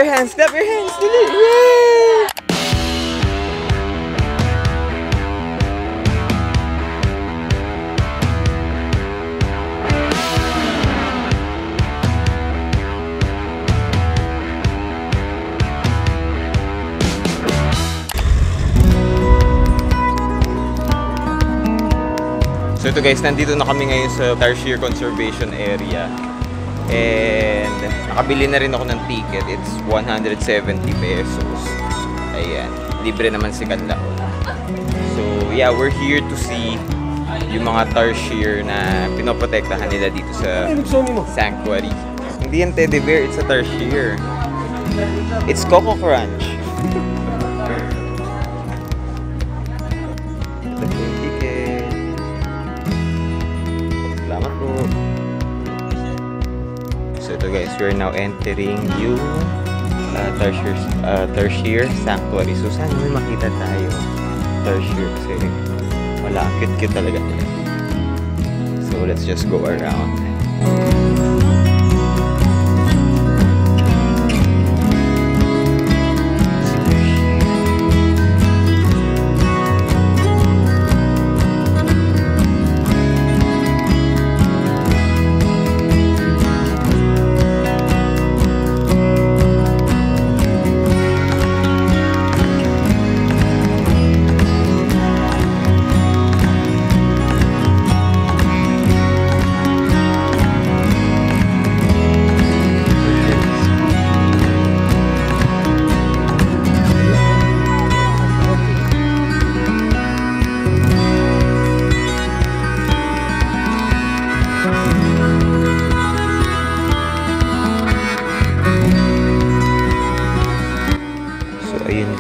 your hands! Clap your hands! Yay! So ito guys, nandito na kami ngayon sa Tarsier Conservation Area. And nakabili na rin ako ng ticket. It's 170 pesos. Ayan. Libre naman si Kanlaon. So yeah, we're here to see yung mga tarsier na pinoprotektahan nila dito sa sanctuary. Hindi yan teddy bear, it's a tarsier. It's Coco Crunch. So ito guys, we're now entering yung Tarsier Sanctuary. So sana may makita tayo Tarsier kasi wala, cute talaga nila. So let's just go around.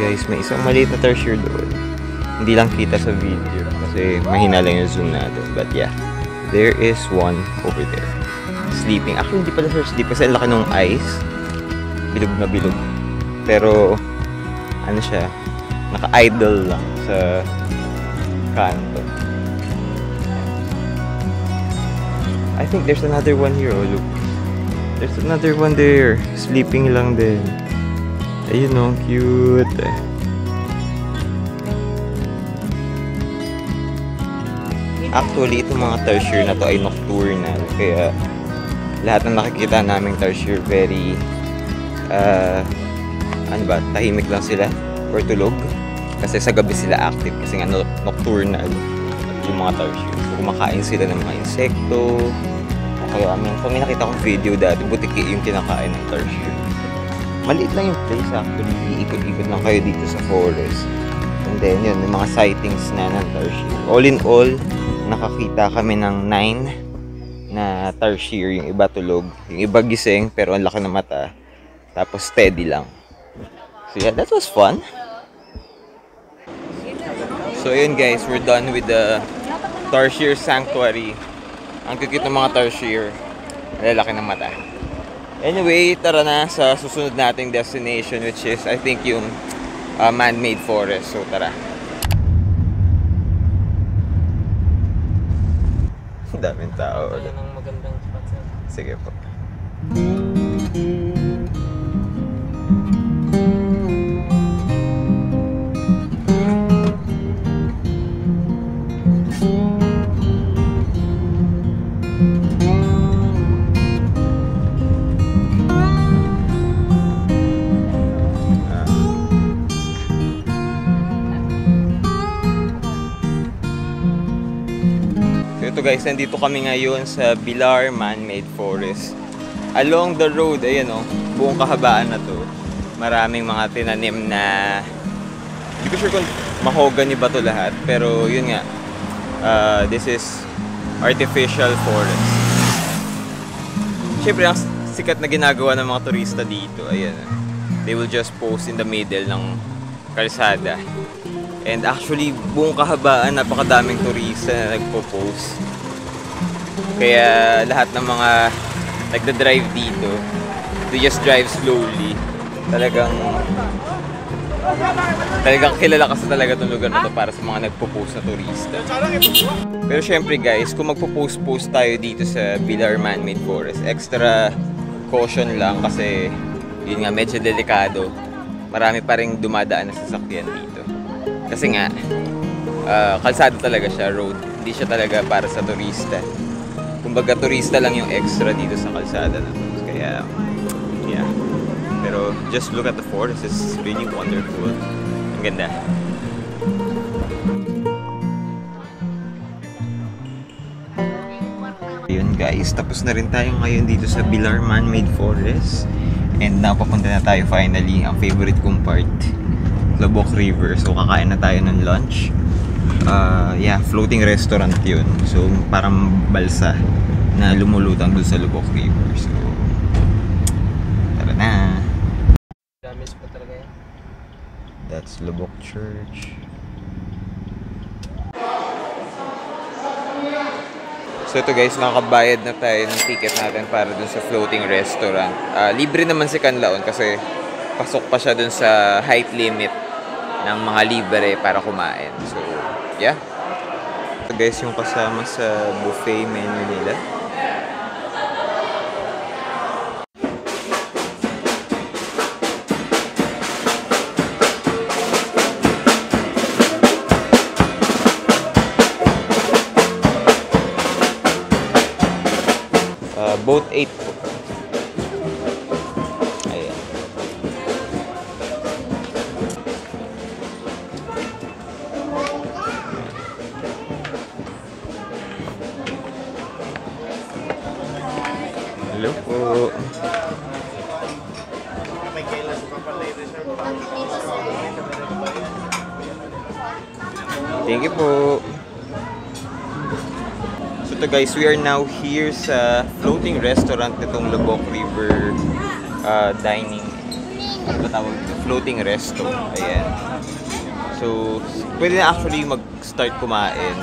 Guys, may isang maliit na tarsier doon. Hindi lang kita sa video kasi mahina lang yung zoom natin. But yeah, there is one over there. Sleeping. Actually, hindi pala siya sleep kasi ang laki ng eyes. Bilog na bilog. Pero, ano siya, naka-idle lang sa kanto. I think there's another one here. Oh, look. There's another one there. Sleeping lang din. Ayun o, cute. Actually, itong mga tarsier na to ay nocturnal. Kaya lahat ng nakikita naming tarsier very ano ba, tahimik lang sila or tulog. Kasi sa gabi sila active kasi nga nocturnal yung mga tarsier. So, kumakain sila ng mga insekto. Kaya may nakita kong video dati, butiki yung kinakain ng tarsier. Maliit lang yung place actually, iikot-ikot lang kayo dito sa forest. And then yun, may mga sightings na ng tarsier. All in all, nakakita kami ng 9 na tarsier. Yung iba tulog, yung iba gising pero ang laki ng mata. Tapos steady lang. So yeah, that was fun. So yun guys, we're done with the Tarsier Sanctuary. Ang cute ng mga tarsier. Lalaki ng mata. Anyway, tara na sa susunod nating destination, which is, I think, yung man-made forest. So, tara. Daming tao. Yan ang magandang spot sir. Sige po. So guys, nandito kami ngayon sa Bilar Man-Made Forest. Along the road, ayan o, buong kahabaan na to, maraming mga tinanim na, hindi ko sure kung mahogany ba to lahat, pero yun nga, this is artificial forest. Siyempre, ang sikat na ginagawa ng mga turista dito, ayan, they will just post in the middle ng kalsada. And actually, buong kahabaan, napakadaming turista na nagpo-post. Kaya lahat ng mga nagda-drive dito, they just drive slowly. Talagang kilala kasi talaga itong lugar na to para sa mga nagpo-post na turista. Pero syempre guys, kung magpo-post tayo dito sa Bilar Man-Made Forest, extra caution lang kasi yun nga, medyo delikado. Marami pa rin dumadaan na sasakyan dito. Kasi nga, kalsada talaga siya, road. Hindi siya talaga para sa turista. Kumbaga, turista lang yung extra dito sa kalsada na to. Kaya, yeah. Pero, just look at the forest. It's really wonderful. Ang ganda. Ayun guys, tapos na rin tayo ngayon dito sa Bilar Man-Made Forest. And now, papunta na tayo finally, ang favorite kong part, Lubok River. So, kakain na tayo ng lunch. Yeah, floating restaurant yun. So, parang balsa na lumulutang dun sa Lubok River. So, tara na. Damis pa talaga yan. That's Lubok Church. So ito guys, nakakabayad na tayo ng ticket natin para dun sa floating restaurant. Libre naman si Canlaon kasi pasok pa siya dun sa height limit ng mga libre para kumain. So, yeah. So guys, yung kasama sa buffet menu nila. Boat 8 po. Ayan. Hello po. Thank you po. So guys, we are now here sa floating restaurant nitong Lubok River dining. Ano ba tawag dito? Floating resto. Ayan. So, pwede na actually mag-start kumain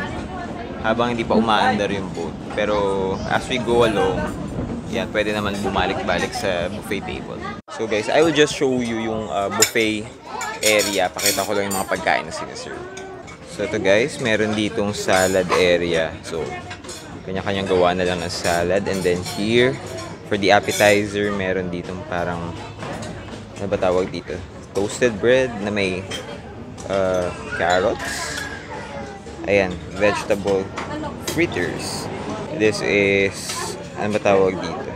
habang hindi pa umaandar yung boat. Pero as we go along, yan, pwede naman bumalik-balik sa buffet table. So guys, I will just show you yung buffet area. Pakita ko lang yung mga pagkain na sinaserve. So ito guys, meron ditong salad area. So, kanya-kanyang gawa na lang ng salad. And then here, for the appetizer, meron ditong parang, ano ba tawag dito? Toasted bread na may carrots. Ayan, vegetable fritters. This is, ano ba tawag dito?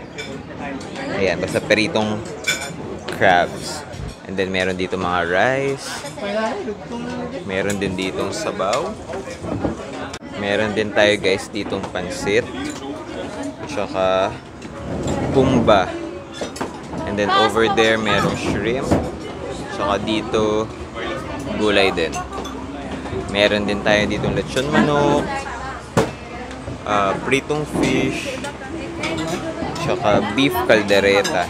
Ayan, basta peritong crabs. And then meron dito mga rice. Meron din ditong sabaw. Meron din tayo guys ditong pansit. Tsaka pumba. And then over there merong shrimp. Tsaka dito gulay din. Meron din tayo ditong lechon manok. Pritong fish. Tsaka beef caldereta.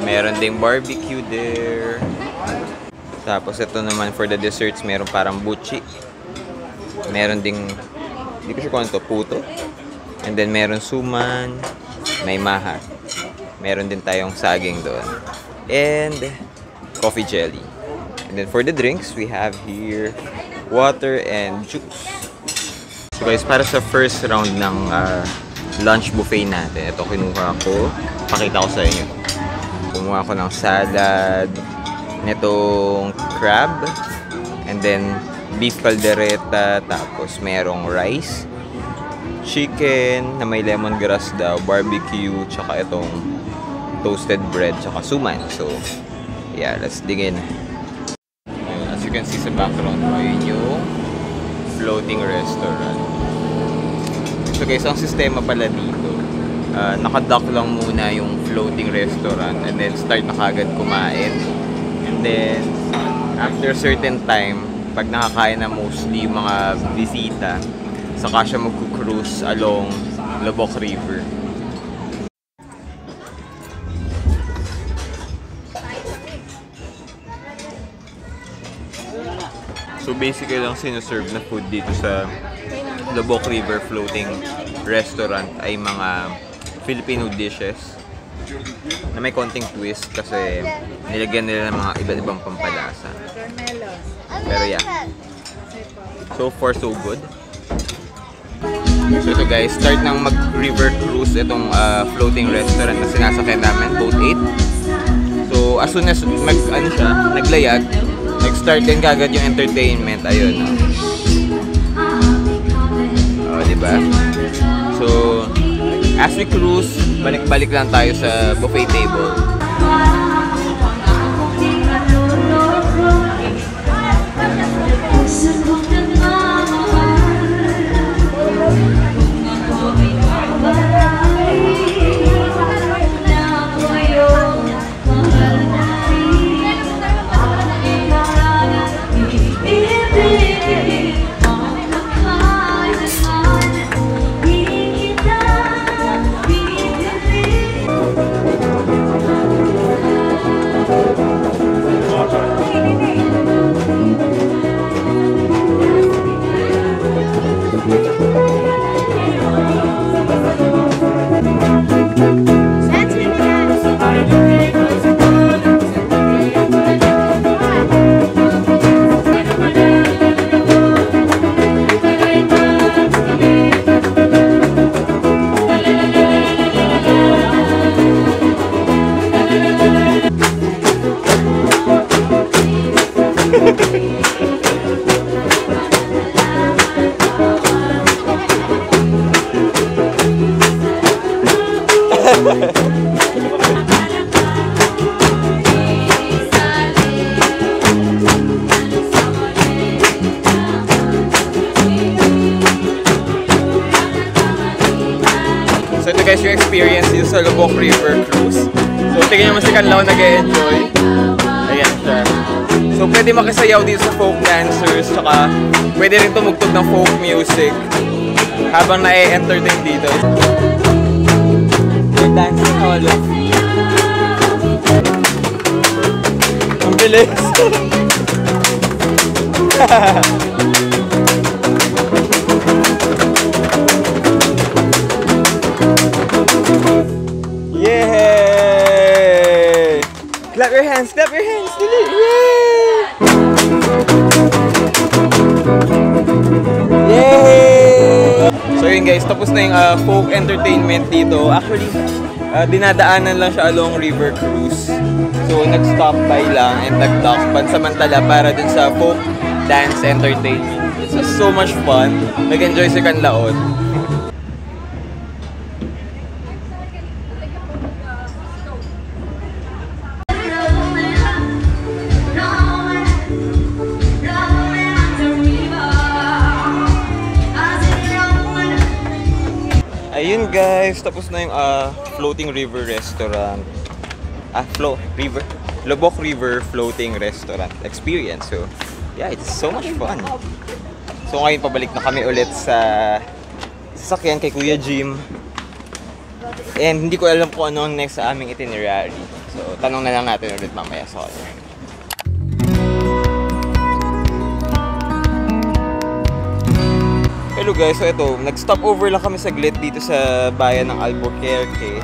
Meron ding barbecue there. Tapos ito naman for the desserts, meron parang buchi. Meron ding, hindi ko sure kung ano to, puto. And then meron suman, may maha. Meron din tayong saging doon. And coffee jelly. And then for the drinks, we have here water and juice. So guys, para sa first round ng lunch buffet natin, ito kinuha ko. Pakita ko sa inyo. Kumuha ko ng salad, netong crab, and then beef caldereta, tapos merong rice, chicken na may lemongrass daw, barbecue, tsaka itong toasted bread, tsaka suman. So, yeah, let's dig in. As you can see sa background, ayun yung floating restaurant. So guys, ang sistema pala dito, nakadock lang muna yung floating restaurant and then start na kagad kumain. And then, after a certain time, pag nakakain na mostly yung mga bisita, saka siya mag-cruise along Lubok River. So basically lang sinuserve na food dito sa Lubok River Floating Restaurant ay mga Filipino dishes na may konting twist kasi nilagyan nila ng mga iba't ibang pampalasa. Pero yeah, so far so good. So ito guys, start ng mag-river cruise itong floating restaurant na sinasakyan namin, Boat 8. So, as soon as naglayag, nag-start din kagad yung entertainment. Ayun, no? Oh, diba? So, as we cruise, balik-balik lang tayo sa buffet table. So ito guys yung experience dito sa Lubok River Cruise. So tingnan nyo mas si Kanlaw nag-e-enjoy. Ayan siya. So pwede makisayaw dito sa folk dancers, saka pwede rin tumugtog ng folk music habang na-entertain dito. We're dancing all of. Ang bilis! Yay! Clap your hands! Clap your hands! Dili! Yay! Yay! So yun guys, tapos na yung folk entertainment dito. Actually, dinadaanan lang siya along River Cruise. So nag-stop by lang and nag-dock pansamantala para dun sa folk dance entertainment. It's so much fun. Nag-enjoy si Kanlaon. Ayun guys, tapos na yung floating river restaurant. Lubok River Floating Restaurant experience. So, yeah, it's so much fun. So ngayon pabalik na kami ulit sa sasakyan kay Kuya Jim. And hindi ko alam kung ano ang next sa aming itinerary. So, tanong na lang natin ulit mamaya sa kanya. Hello guys, so ito, nag-stop over lang kami saglit dito sa bayan ng Albuquerque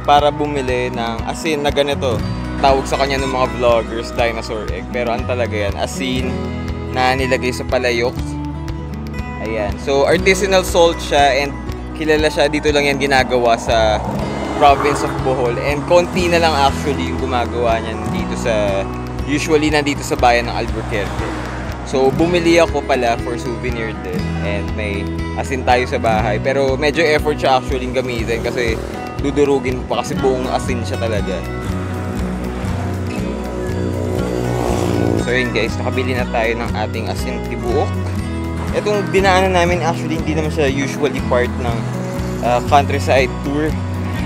para bumili ng asin na ganito. Tawag sa kanya ng mga vloggers, dinosaur egg. Pero ano talaga yan, asin na nilagay sa palayok. Ayan, so artisanal salt siya and kilala siya, dito lang yan ginagawa sa province of Bohol. And konti na lang actually yung gumagawa niyan dito sa, usually nandito sa bayan ng Albuquerque. So, bumili ako pala for souvenir din and may asin tayo sa bahay. Pero medyo effort siya actually gamitin kasi dudurugin mo pa kasi buong asin siya talaga. So yun guys, nakabili na tayo ng ating asin tibuok. Itong dinaanan namin actually hindi naman siya usually part ng countryside tour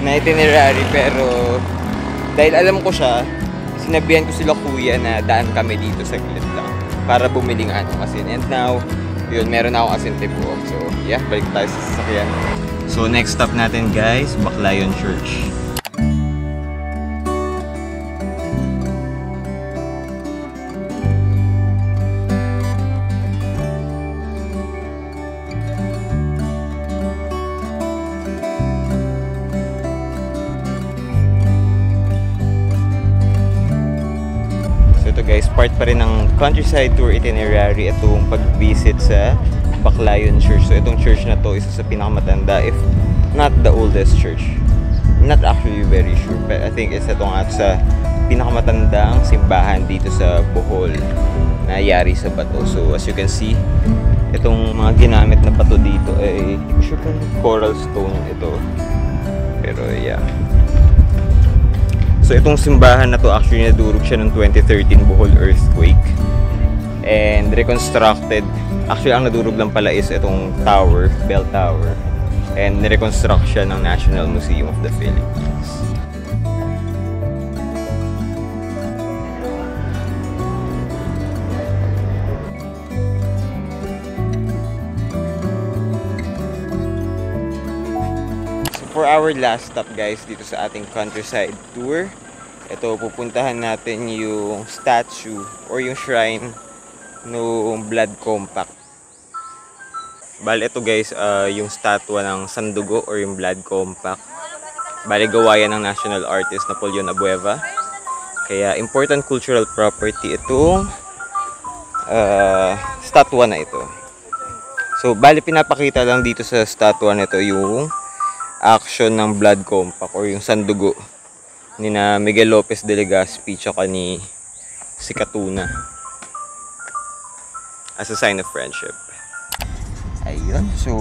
na itinerary. Pero dahil alam ko siya, sinabihan ko sila kuya na daan kami dito saglit lang para bumili ng asin. And now, yun, meron na akong asin tibuok. So, yeah, balik tayo sa sasakyan. So, next stop natin guys, Baclayon Church. Guys, part pa rin ng countryside tour itinerary itong pag-visit sa Baclayon Church. So itong church na to isa sa pinakamatanda, if not the oldest church. I'm not actually very sure, but I think it's itong at sa pinakamatandang simbahan dito sa Bohol na yari sa bato. So as you can see, itong mga ginamit na bato dito ay usually coral stone ito. Pero yeah. So itong simbahan na to actually nadurog siya noong 2013 Bohol earthquake. And reconstructed. Actually ang nadurog lang pala is itong tower, bell tower. And nireconstruct siya ng National Museum of the Philippines. For our last stop guys dito sa ating countryside tour, ito pupuntahan natin yung statue or yung shrine no Blood Compact. Bali ito guys, yung statua ng Sandugo or yung Blood Compact. Bali gawa yan ng national artist Napoleon Abueva. Kaya important cultural property itong statua na ito. So bali pinapakita lang dito sa statua na ito yung action ng Blood Compact or yung sandugo ni na Miguel Lopez de Legazpi tsaka ni si Katuna as a sign of friendship. Ayun, so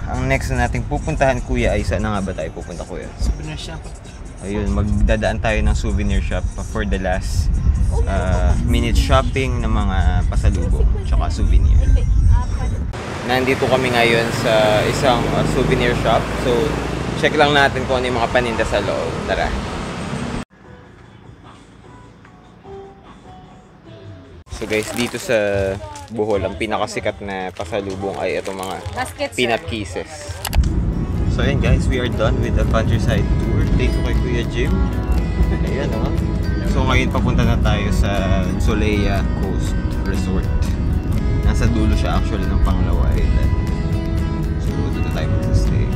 ang next na nating pupuntahan kuya ay saan na nga ba tayo pupunta kuya? Souvenir shop. Ayun, magdadaan tayo ng souvenir shop for the last minute shopping ng mga pasalubong tsaka souvenir. Nandito kami ngayon sa isang souvenir shop, so check lang natin kung ano yung mga paninda sa loob. Tara. So guys, dito sa Bohol, ang pinakasikat na pasalubong ay itong mga peanut kisses. So ayan guys, we are done with the countryside tour. Thank you kay Kuya Jim. Ayan o. So ngayon papunta na tayo sa Solea Coast Resort. Nasa dulo siya actually ng Panglao Island. So dito tayo mag-stay.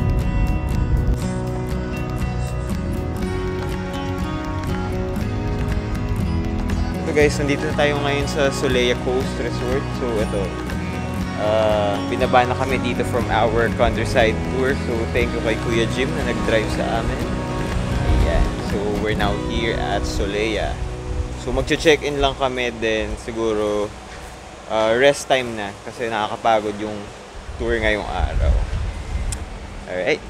So guys, nandito na tayo ngayon sa Solea Coast Resort. So ito, binaba na kami dito from our countryside tour. So thank you kay Kuya Jim na nag-drive sa amin. Ayan. So we're now here at Solea. So magche-check-in lang kami din siguro rest time na kasi nakakapagod yung tour ngayong araw. Alright.